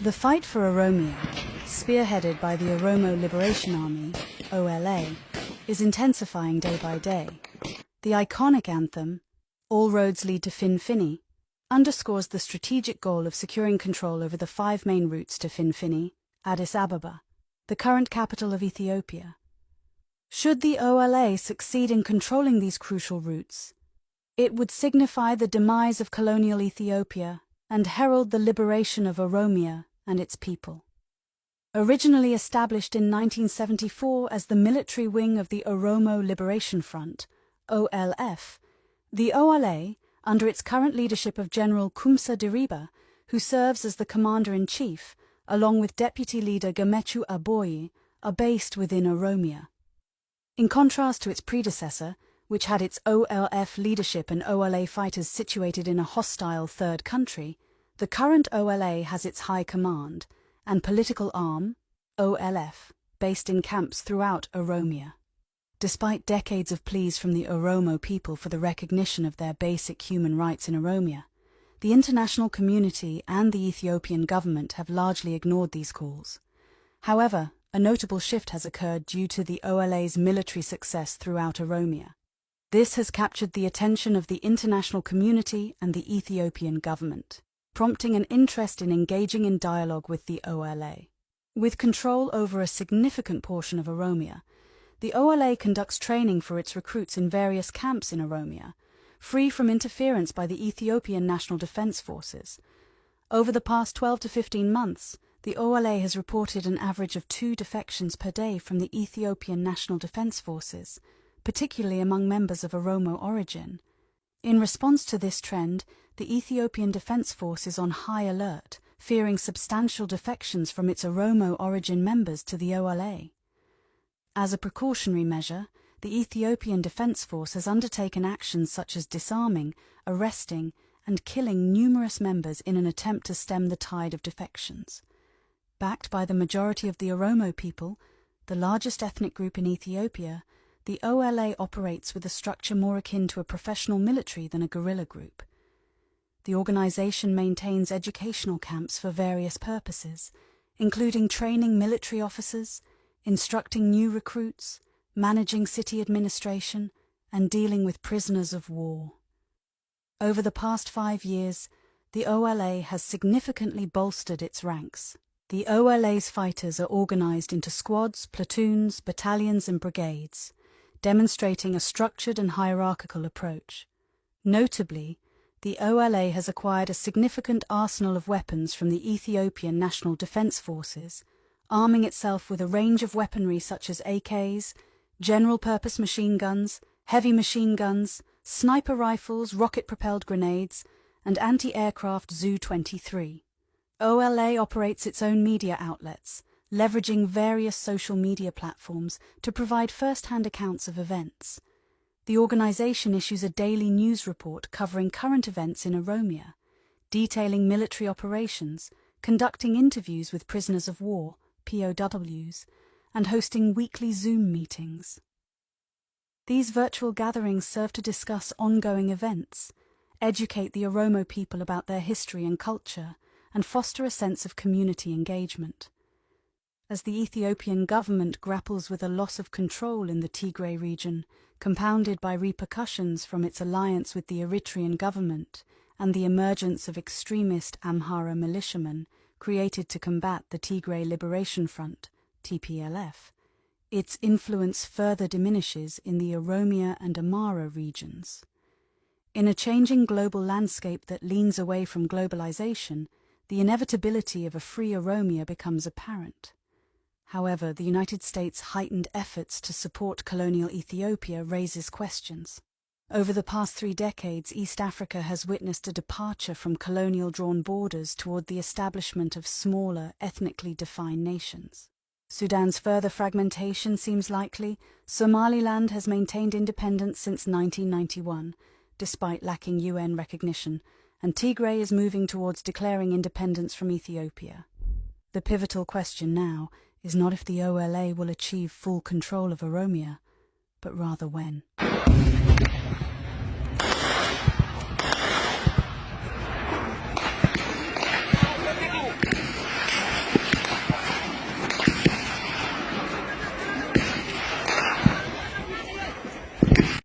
The fight for Oromia, spearheaded by the Oromo Liberation Army, OLA, is intensifying day by day. The iconic anthem, "All Roads Lead to Finfinny," underscores the strategic goal of securing control over the 5 main routes to Finfinny, Addis Ababa, the current capital of Ethiopia. Should the OLA succeed in controlling these crucial routes, it would signify the demise of colonial Ethiopia and herald the liberation of Oromia and its people. Originally established in 1974 as the military wing of the Oromo Liberation Front, OLF, the OLA, under its current leadership of General Kumsa Diriba, who serves as the commander-in-chief, along with Deputy Leader Gemechu Aboyi, are based within Oromia. In contrast to its predecessor, which had its OLF leadership and OLA fighters situated in a hostile third country, the current OLA has its high command and political arm, OLF, based in camps throughout Oromia. Despite decades of pleas from the Oromo people for the recognition of their basic human rights in Oromia, the international community and the Ethiopian government have largely ignored these calls. However, a notable shift has occurred due to the OLA's military success throughout Oromia. This has captured the attention of the international community and the Ethiopian government, prompting an interest in engaging in dialogue with the OLA. With control over a significant portion of Oromia, the OLA conducts training for its recruits in various camps in Oromia, free from interference by the Ethiopian National Defense Forces. Over the past 12 to 15 months, the OLA has reported an average of 2 defections per day from the Ethiopian National Defense Forces, particularly among members of Oromo origin. In response to this trend, the Ethiopian Defense Force is on high alert, fearing substantial defections from its Oromo origin members to the OLA. As a precautionary measure, the Ethiopian Defense Force has undertaken actions such as disarming, arresting, and killing numerous members in an attempt to stem the tide of defections. Backed by the majority of the Oromo people, the largest ethnic group in Ethiopia, the OLA operates with a structure more akin to a professional military than a guerrilla group. The organization maintains educational camps for various purposes, including training military officers, instructing new recruits, managing city administration, and dealing with prisoners of war. Over the past 5 years, the OLA has significantly bolstered its ranks. The OLA's fighters are organized into squads, platoons, battalions, and brigades, demonstrating a structured and hierarchical approach. Notably, the OLA has acquired a significant arsenal of weapons from the Ethiopian National Defense Forces, arming itself with a range of weaponry such as AKs, general-purpose machine guns, heavy machine guns, sniper rifles, rocket-propelled grenades, and anti-aircraft Zu-23. OLA operates its own media outlets, leveraging various social media platforms to provide first-hand accounts of events. The organization issues a daily news report covering current events in Oromia, detailing military operations, conducting interviews with prisoners of war, POWs, and hosting weekly Zoom meetings. These virtual gatherings serve to discuss ongoing events, educate the Oromo people about their history and culture, and foster a sense of community engagement. As the Ethiopian government grapples with a loss of control in the Tigray region, compounded by repercussions from its alliance with the Eritrean government and the emergence of extremist Amhara militiamen created to combat the Tigray Liberation Front, TPLF, its influence further diminishes in the Oromia and Amhara regions. In a changing global landscape that leans away from globalization, the inevitability of a free Oromia becomes apparent. However, the United States' heightened efforts to support colonial Ethiopia raises questions. Over the past 3 decades, East Africa has witnessed a departure from colonial-drawn borders toward the establishment of smaller, ethnically defined nations. Sudan's further fragmentation seems likely. Somaliland has maintained independence since 1991, despite lacking UN recognition, and Tigray is moving towards declaring independence from Ethiopia. The pivotal question now is not if the OLA will achieve full control of Oromia, but rather when.